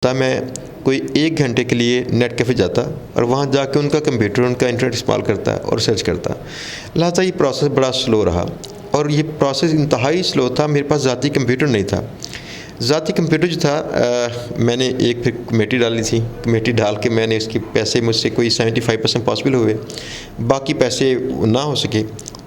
था मैं कोई 1 घंटे के लिए नेट कैफ़े जाता और वहाँ जाके उनका कंप्यूटर, उनका इंटरनेट इस्तेमाल करता और सर्च करता। लिहाजा ये प्रोसेस बड़ा स्लो रहा और ये प्रोसेस इंतहाई स्लो था। मेरे पास ज़ाती कंप्यूटर नहीं था। ज़ाती कंप्यूटर जो था मैंने एक फिर कमेटी डाली थी। कमेटी डाल के मैंने उसके पैसे मुझसे कोई 75% पॉसिबल हुए, बाकी पैसे ना हो सके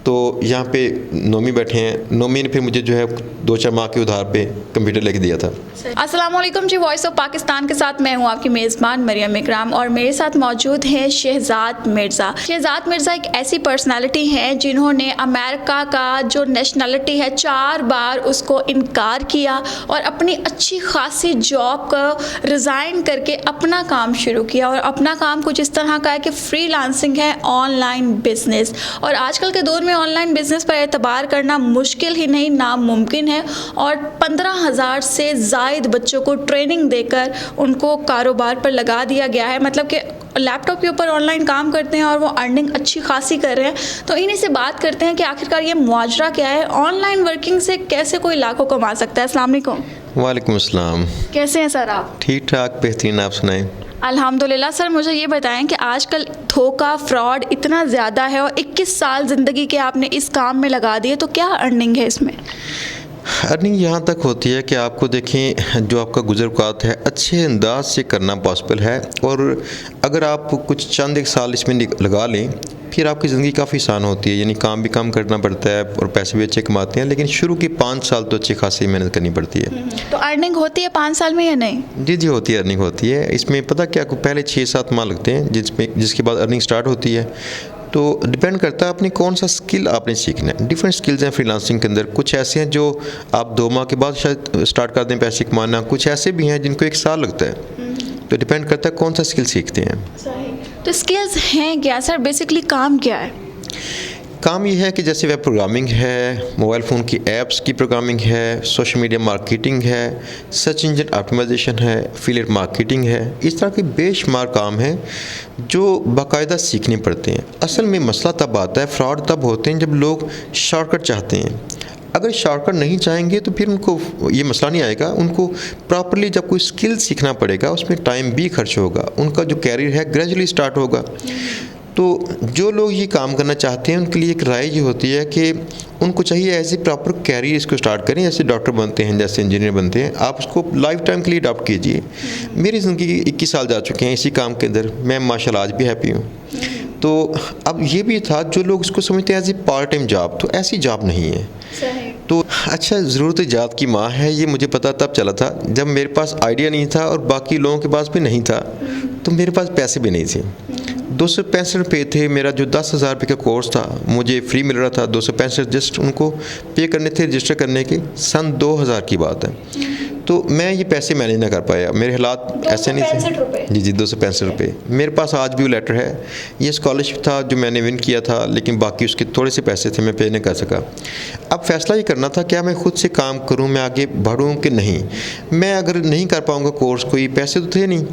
तो यहाँ पे नोमी बैठे हैं। नोमी ने फिर मुझे जो है 2-4 माह के उधार पे कंप्यूटर लेके दिया था। अस्सलाम वालेकुम जी, वॉइस ऑफ पाकिस्तान के साथ मैं हूँ आपकी मेज़बान मरियम इकराम और मेरे साथ मौजूद हैं शहजाद मिर्ज़ा। शहजाद मिर्ज़ा एक ऐसी पर्सनालिटी हैं जिन्होंने अमेरिका का जो नेशनलिटी है 4 बार उसको इनकार किया और अपनी अच्छी खासी जॉब को रिज़ाइन करके अपना काम शुरू किया। और अपना काम कुछ इस तरह का है कि फ्रीलांसिंग है, ऑनलाइन बिजनेस। और आजकल के दौर में ऑनलाइन बिजनेस पर एतबार करना मुश्किल ही नहीं नामुमकिन है। और 15,000 से ज़ायद बच्चों को ट्रेनिंग देकर उनको कारोबार पर लगा दिया गया है। मतलब कि लैपटॉप के ऊपर ऑनलाइन काम करते हैं और वो अर्निंग अच्छी खासी कर रहे हैं। तो इन्हीं से बात करते हैं कि आखिरकार ये मुआजरा क्या है, ऑनलाइन वर्किंग से कैसे कोई लाखों कमा सकता है। अस्सलाम वालेकुम। वालेकुम अस्सलाम। कैसे हैं सर आप? ठीक ठाक, बेहतरीन। आप सुनाएं। अल्हम्दुलिल्लाह। सर मुझे ये बताएं कि आजकल धोखा, फ्रॉड इतना ज़्यादा है और 21 साल ज़िंदगी के आपने इस काम में लगा दिए, तो क्या अर्निंग है इसमें? अर्निंग यहाँ तक होती है कि आपको देखें जो आपका गुज़र-औक़ात है अच्छे अंदाज से करना पॉसिबल है। और अगर आप कुछ चंद एक साल इसमें लगा लें फिर आपकी ज़िंदगी काफ़ी आसान होती है। यानी काम भी कम करना पड़ता है और पैसे भी अच्छे कमाते हैं, लेकिन शुरू के 5 साल तो अच्छी खासी मेहनत करनी पड़ती है। तो अर्निंग होती है 5 साल में या नहीं? जी होती है, अर्निंग होती है। इसमें पता क्या, पहले 6-7 माह लगते हैं जिसके बाद अर्निंग स्टार्ट होती है। तो डिपेंड करता है अपनी कौन सा स्किल आपने सीखना है। डिफरेंट स्किल्स हैं फ्रीलांसिंग के अंदर। कुछ ऐसे हैं जो आप 2 माह के बाद शायद स्टार्ट कर दें पैसे कमाना, कुछ ऐसे भी हैं जिनको 1 साल लगता है। तो डिपेंड करता है कौन सा स्किल सीखते हैं। तो स्किल्स हैं क्या सर? बेसिकली काम क्या है? काम ये है कि जैसे वेब प्रोग्रामिंग है, मोबाइल फ़ोन की ऐप्स की प्रोग्रामिंग है, सोशल मीडिया मार्केटिंग है, सर्च इंजन ऑप्टिमाइजेशन है, एफिलिएट मार्केटिंग है। इस तरह के बेशुमार काम हैं जो बाकायदा सीखने पड़ते हैं। असल में मसला तब आता है, फ्रॉड तब होते हैं जब लोग शॉर्टकट चाहते हैं। अगर शॉर्टकट नहीं चाहेंगे तो फिर उनको ये मसला नहीं आएगा। उनको प्रॉपर्ली जब कोई स्किल सीखना पड़ेगा, उसमें टाइम भी खर्च होगा, उनका जो कैरियर है ग्रेजुअली स्टार्ट होगा। तो जो लोग ये काम करना चाहते हैं उनके लिए एक राय ये होती है कि उनको चाहिए ऐसे प्रॉपर कैरियर इसको स्टार्ट करें। जैसे डॉक्टर बनते हैं, जैसे इंजीनियर बनते हैं, आप उसको लाइफ टाइम के लिए अडॉप्ट कीजिए। मेरी ज़िंदगी 21 साल जा चुके हैं इसी काम के अंदर। मैं माशाल्लाह आज भी हैप्पी हूँ। तो अब ये भी था जो लोग इसको समझते हैं as a part time job, तो ऐसी जॉब नहीं है। तो अच्छा, ज़रूरत ईजाद की माँ है, ये मुझे पता तब चला था जब मेरे पास आइडिया नहीं था और बाकी लोगों के पास भी नहीं था। तो मेरे पास पैसे भी नहीं थे। 265 रुपये थे। मेरा जो 10,000 रुपये का कोर्स था मुझे फ्री मिल रहा था। 265 जस्ट उनको पे करने थे रजिस्टर करने के। सन 2000 की बात है। तो मैं ये पैसे मैनेज ना कर पाया, मेरे हालात ऐसे नहीं थे। जी 265 रुपये। मेरे पास आज भी वो लेटर है। ये स्कॉलरशिप था जो मैंने विन किया था, लेकिन बाकी उसके थोड़े से पैसे थे, मैं पे नहीं कर सका। अब फैसला ये करना था क्या मैं खुद से काम करूँ, मैं आगे बढ़ूँ कि नहीं। मैं अगर नहीं कर पाऊँगा कोर्स, कोई पैसे तो थे नहीं,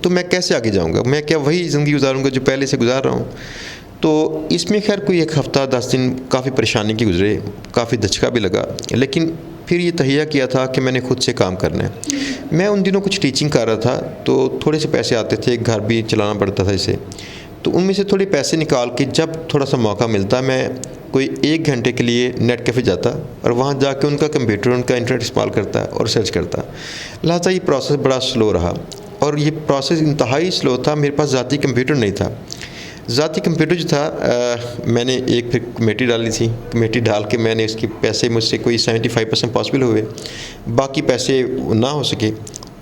तो मैं कैसे आगे जाऊंगा? मैं क्या वही ज़िंदगी गुजारूंगा जो पहले से गुजार रहा हूँ? तो इसमें खैर कोई 1 हफ़्ता 10 दिन काफ़ी परेशानी की गुजरे, काफ़ी धचका भी लगा, लेकिन फिर ये तहिया किया था कि मैंने खुद से काम करना है। मैं उन दिनों कुछ टीचिंग कर रहा था, तो थोड़े से पैसे आते थे, घर भी चलाना पड़ता था इसे। तो उनमें से थोड़े पैसे निकाल के जब थोड़ा सा मौका मिलता, मैं कोई 1 घंटे के लिए नेट कैफ़े जाता और वहाँ जाके उनका कंप्यूटर, उनका इंटरनेट इस्तेमाल करता और सर्च करता। लिहाजा ये प्रोसेस बड़ा स्लो रहा और ये प्रोसेस इंतहाई स्लो था। मेरे पास ज़ाती कंप्यूटर नहीं था। ज़ाती कंप्यूटर जो था मैंने एक फिर कमेटी डाली थी। कमेटी डाल के मैंने उसके पैसे मुझसे कोई 75% पॉसिबल हुए, बाकी पैसे ना हो सके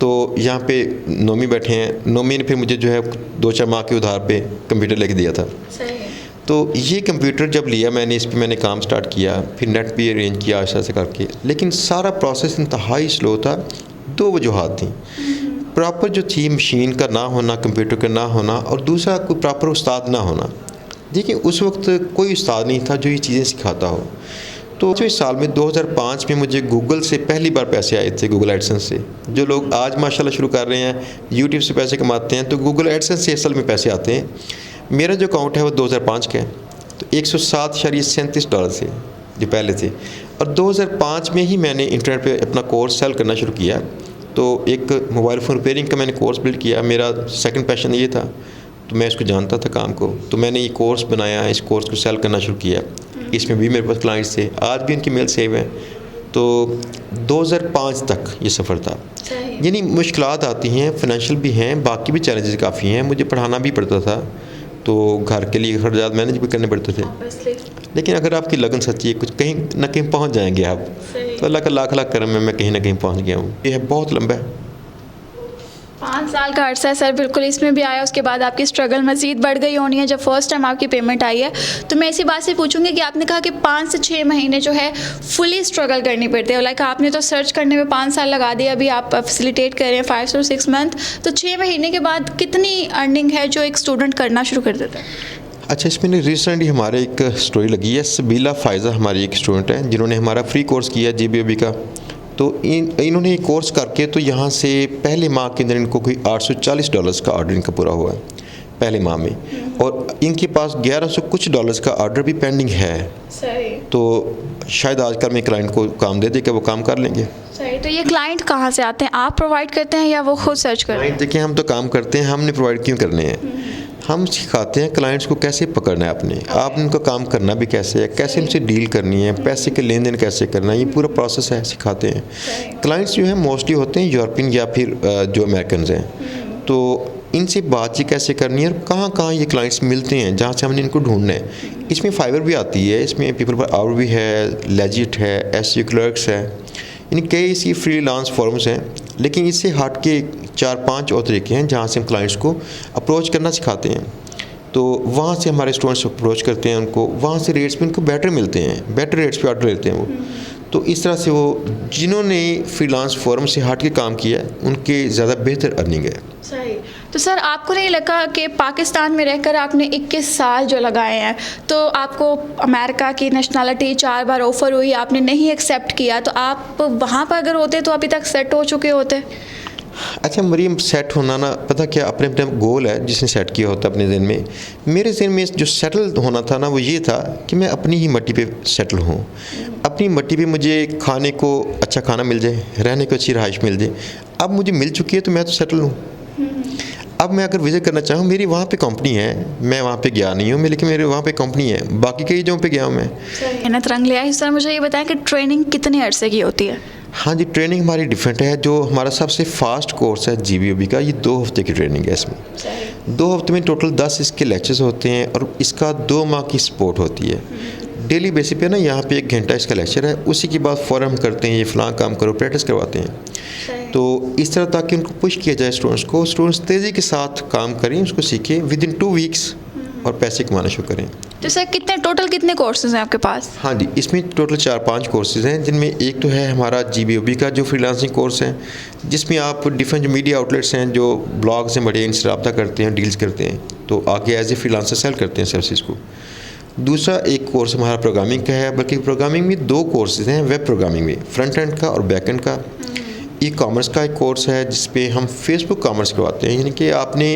तो यहाँ पे नोमी बैठे हैं। नोमी ने फिर मुझे जो है 2-4 माह के उधार पे कंप्यूटर लेके दिया था। तो ये कंप्यूटर जब लिया मैंने, इस पर मैंने काम स्टार्ट किया, फिर नेट भी अरेंज किया ऐसा करके, लेकिन सारा प्रोसेस इंतहाई स्लो था। 2 वजूहात थी। प्रॉपर जो थी मशीन का ना होना, कंप्यूटर का ना होना, और दूसरा कोई प्रॉपर उस्ताद ना होना। देखिए उस वक्त कोई उस्ताद नहीं था जो ये चीज़ें सिखाता हो। तो जो इस साल में 2005 में मुझे गूगल से पहली बार पैसे आए थे, गूगल एडसेंस से। जो लोग आज माशाल्लाह शुरू कर रहे हैं, यूट्यूब से पैसे कमाते हैं, तो गूगल एडसेंस से असल में पैसे आते हैं। मेरा जो अकाउंट है वो 2005 का है, तो $107.37 थे जो पहले थे। और 2005 में ही मैंने इंटरनेट पे अपना कोर्स सेल करना शुरू किया। तो एक मोबाइल फ़ोन रिपेयरिंग का मैंने कोर्स बिल्ड किया। मेरा सेकंड पैशन ये था, तो मैं इसको जानता था काम को, तो मैंने ये कोर्स बनाया, इस कोर्स को सेल करना शुरू किया। इसमें भी मेरे पास क्लाइंट्स थे, आज भी उनकी मेल सेव है। तो 2005 तक ये सफ़र था। यानी मुश्किलात आती हैं, फाइनेंशियल भी हैं, बाकी भी चैलेंजेस काफ़ी हैं। मुझे पढ़ाना भी पड़ता था, तो घर के लिए खर्चात मैनेज भी करने पड़ते थे। लेकिन अगर आपकी लगन सच्ची है, कुछ कहीं ना कहीं पहुंच जाएंगे आप। तो अल्लाह का लाख लाख करम है, मैं कहीं ना कहीं पहुंच गया हूँ। ये बहुत लंबा है। 5 साल का अरसा है सर, बिल्कुल इसमें भी आया। उसके बाद आपकी स्ट्रगल मज़ीद बढ़ गई होनी है जब फर्स्ट टाइम आपकी पेमेंट आई है। तो मैं इसी बात से पूछूंगी कि आपने कहा कि 5 से 6 महीने जो है फुली स्ट्रगल करनी पड़ती है। लाइक आपने तो सर्च करने में 5 साल लगा दिए, अभी आप फैसिलिटेट कर रहे हैं 5 से 6 मंथ। तो 6 महीने के बाद कितनी अर्निंग है जो एक स्टूडेंट करना शुरू कर देता है? अच्छा, इसमें रिसेंटली हमारे एक स्टोरी लगी है। सबीला फ़ायज़ा हमारी एक स्टूडेंट है जिन्होंने हमारा फ्री कोर्स किया GBOB का। तो इन्होंने ये कोर्स करके तो यहाँ से पहले माह के अंदर इनको कोई $840 का ऑर्डर इनका पूरा हुआ है पहले माह में, और इनके पास 1100 कुछ डॉलर्स का ऑर्डर भी पेंडिंग है। सही। तो शायद आजकल मैं क्लाइंट को काम दे दे के वो काम कर लेंगे। सही। तो ये क्लाइंट कहाँ से आते हैं, आप प्रोवाइड करते हैं या वो खुद सर्च करते हैं? क्लाइंट देखिए, हम तो काम करते हैं, हमने प्रोवाइड क्यों करने हैं। हम सिखाते हैं क्लाइंट्स को कैसे पकड़ना है अपने आप, उनका काम करना भी कैसे है, कैसे उनसे डील करनी है, पैसे के लेन देन कैसे करना है, ये पूरा प्रोसेस है, सिखाते हैं। क्लाइंट्स जो है मोस्टली होते हैं यूरोपियन या फिर जो अमेरिकन हैं। तो इनसे बातचीत कैसे करनी है और कहाँ कहाँ ये क्लाइंट्स मिलते हैं जहाँ से हमने इनको ढूंढना है। इसमें फाइवर भी आती है, इसमें पीपल पर आवर भी है, लेजिट है, SEO क्लर्क्स है, यानी कई इसी फ्रीलांस फॉर्म्स हैं। लेकिन इससे हट के 4-5 और तरीके हैं जहाँ से हम क्लाइंट्स को अप्रोच करना सिखाते हैं। तो वहाँ से हमारे स्टूडेंट्स अप्रोच करते हैं उनको, वहाँ से रेट्स भी उनको बेटर मिलते हैं, बेटर रेट्स पे ऑर्डर लेते हैं वो। तो इस तरह से वो जिन्होंने फ्रीलांस फॉर्म से हट के काम किया है उनके ज़्यादा बेहतर अर्निंग है। सही। तो सर आपको नहीं लगा कि पाकिस्तान में रहकर आपने 21 साल जो लगाए हैं, तो आपको अमेरिका की नेशनलिटी 4 बार ऑफ़र हुई, आपने नहीं एक्सेप्ट किया, तो आप वहाँ पर अगर होते तो अभी तक सेट हो चुके होते? अच्छा मरीम, सेट होना ना, पता क्या, अपने अपने गोल है जिसने सेट किया होता है अपने ज़हन में। मेरे ज़हन में जो सेटल होना था ना, वो ये था कि मैं अपनी ही मट्टी पे सेटल हूँ। अपनी मट्टी पे मुझे खाने को अच्छा खाना मिल जाए, रहने को अच्छी रहाइश मिल जाए। अब मुझे मिल चुकी है तो मैं तो सेटल हूँ। अब मैं अगर विज़िट करना चाहूँ, मेरी वहाँ पे कंपनी है, मैं वहाँ पे गया नहीं हूँ, लेकिन मेरे वहाँ पे कंपनी है, बाकी कई जगहों पे गया हूँ मैं। मेहनत रंग लिया है। सर मुझे ये बताएं कि ट्रेनिंग कितने अरसे की होती है? हाँ जी, ट्रेनिंग हमारी डिफरेंट है। जो हमारा सबसे फास्ट कोर्स है GBOB का, ये 2 हफ्ते की ट्रेनिंग है। इसमें 2 हफ्ते में टोटल 10 इसके लेक्चर्स होते हैं और इसका 2 माह की सपोर्ट होती है। डेली बेसिस पे ना, यहाँ पे 1 घंटा इसका लेक्चर है, उसी के बाद फ़ौरन हम करते हैं ये फ़लाँ काम करो, प्रैक्टिस करवाते हैं। तो इस तरह ताकि उनको पुश किया जाए स्टूडेंट्स को, स्टूडेंट्स तेज़ी के साथ काम करें, उसको सीखें विद इन 2 वीक्स और पैसे कमाना शुरू करें। तो सर टोटल कितने कोर्सेज हैं आपके पास? हाँ जी, इसमें टोटल 4-5 कोर्सेज़ हैं, जिनमें एक तो है हमारा GBOB का जो फ्रीलांसिंग कोर्स है, जिसमें आप डिफरेंट जो मीडिया आउटलेट्स हैं, जो ब्लॉग्स हैं बड़े, इनसे रब्ता करते हैं, डील्स करते हैं, तो आगे एज ए फ्रीलांसर सेल करते हैं सर्विसेज को। दूसरा एक कोर्स हमारा प्रोग्रामिंग का है, बल्कि प्रोग्रामिंग में 2 कोर्सेज़ हैं वेब प्रोग्रामिंग में, फ्रंट एंड का और बैक एंड का। ई-कॉमर्स का एक कोर्स है जिस पे हम फेसबुक कॉमर्स करवाते हैं, यानी कि आपने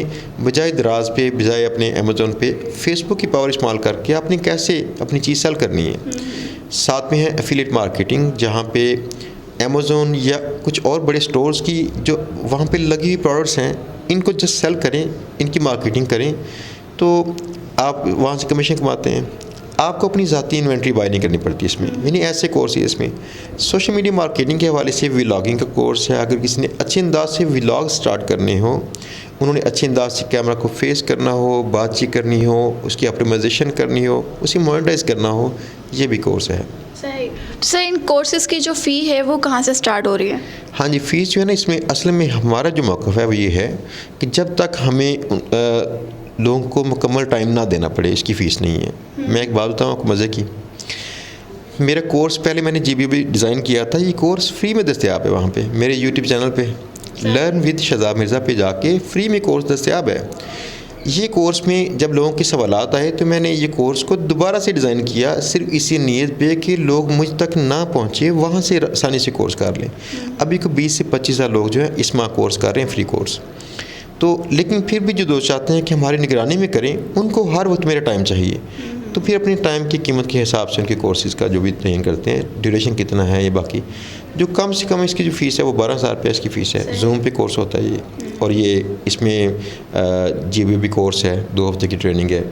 बजाय दराज पे, बजाय अपने अमेज़ोन पे फेसबुक की पावर इस्तेमाल करके आपने कैसे अपनी चीज़ सेल करनी है। साथ में है एफिलिएट मार्केटिंग, जहाँ पे अमेज़ोन या कुछ और बड़े स्टोर्स की जो वहाँ पे लगी हुई प्रोडक्ट्स हैं, इनको जस्ट सेल करें, इनकी मार्केटिंग करें, तो आप वहाँ से कमीशन कमाते हैं। आपको अपनी ज़ाती इन्वेंट्री बाय नहीं करनी पड़ती इसमें, यानी ऐसे कोर्स है इसमें। सोशल मीडिया मार्केटिंग के हवाले से व्लॉगिंग का कोर्स है। अगर किसी ने अच्छे अंदाज से व्लॉग स्टार्ट करने हो, उन्होंने अच्छे अंदाज से कैमरा को फेस करना हो, बातचीत करनी हो, उसकी ऑप्टिमाइजेशन करनी हो, उसे मोनेटाइज करना हो, ये भी कोर्स है। सही। तो सर इन कोर्सेज़ की जो फ़ी है वो कहाँ से स्टार्ट हो रही है? हाँ जी, फ़ीस जो है ना, इसमें असल में हमारा जो मौक़िफ़ है वो ये है कि जब तक हमें लोगों को मुकम्मल टाइम ना देना पड़े, इसकी फ़ीस नहीं है। मैं एक बात बताऊँ आपको मज़े की, मेरा कोर्स पहले मैंने GBOB डिज़ाइन किया था, ये कोर्स फ्री में दस्तयाब है वहाँ पे, मेरे YouTube चैनल पे लर्न विद शहजाद मिर्ज़ा पे जाके फ्री में कोर्स दस्तयाब है। ये कोर्स में जब लोगों के सवालात आए तो मैंने ये कोर्स को दोबारा से डिज़ाइन किया, सिर्फ इसी नीयत पे कि लोग मुझ तक ना पहुँचे, वहाँ से आसानी से कोर्स कर लें। अभी को 20 से 25 हज़ार लोग जो हैं इस माह कोर्स कर रहे हैं, फ्री कोर्स। तो लेकिन फिर भी जो दोस्त चाहते हैं कि हमारी निगरानी में करें, उनको हर वक्त मेरा टाइम चाहिए, तो फिर अपने टाइम की कीमत के हिसाब से उनके कोर्सेज़ का जो भी तयन करते हैं, ड्यूरेशन कितना है, ये बाकी जो कम से कम इसकी जो फ़ीस है वो 12,000 रुपये इसकी फ़ीस है। जूम पे कोर्स होता है ये, और ये इसमें GBB कोर्स है, 2 हफ्ते की ट्रेनिंग है।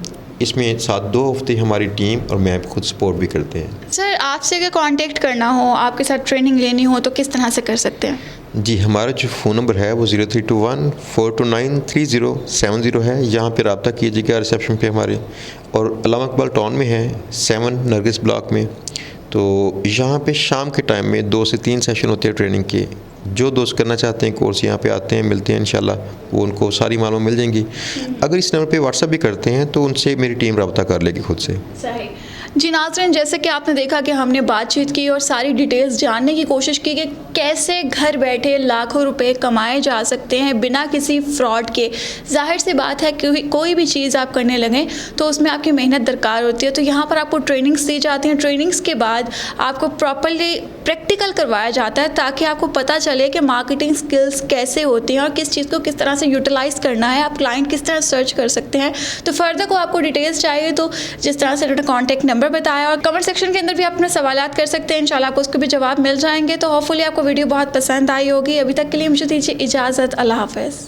इसमें साथ 2 हफ्ते हमारी टीम और मैं खुद सपोर्ट भी करते हैं। सर, आपसे अगर कांटेक्ट करना हो, आपके साथ ट्रेनिंग लेनी हो तो किस तरह से कर सकते हैं? जी, हमारा जो फ़ोन नंबर है वो 0321-429-3070 है। यहाँ पे रब्ता कीजिएगा रिसेप्शन पे हमारे, और अल्लामा इकबाल टाउन में है 7 नरगिस ब्लॉक में। तो यहाँ पे शाम के टाइम में 2 से 3 सेशन होते हैं ट्रेनिंग के। जो दोस्त करना चाहते हैं कोर्स यहाँ पे आते हैं, मिलते हैं इंशाल्लाह, वो उनको सारी मालूम मिल जाएंगी। अगर इस नंबर पे व्हाट्सअप भी करते हैं तो उनसे मेरी टीम रब्ता कर लेगी खुद से। सही जी। नाज़रीन, जैसे कि आपने देखा कि हमने बातचीत की और सारी डिटेल्स जानने की कोशिश की कि कैसे घर बैठे लाखों रुपए कमाए जा सकते हैं बिना किसी फ्रॉड के। जाहिर सी बात है कि कोई भी चीज़ आप करने लगें तो उसमें आपकी मेहनत दरकार होती है। तो यहाँ पर आपको ट्रेनिंग्स दी जाती हैं। ट्रेनिंग्स के बाद आपको प्रॉपर्ली प्रैक्टिकल करवाया जाता है ताकि आपको पता चले कि मार्केटिंग स्किल्स कैसे होती हैं और किस चीज़ को किस तरह से यूटिलाइज़ करना है, आप क्लाइंट किस तरह सर्च कर सकते हैं। तो फर्दर को आपको डिटेल्स चाहिए तो जिस तरह से उन्होंने कॉन्टैक्ट नंबर बताया, और कमेंट सेक्शन के अंदर भी आप अपने सवालात कर सकते हैं। इंशाल्लाह आपको उसके भी जवाब मिल जाएंगे। तो होपफुली आपको वीडियो बहुत पसंद आई होगी। अभी तक के लिए मुझे दीजिए इजाज़त। अल्लाह हाफ़िज़।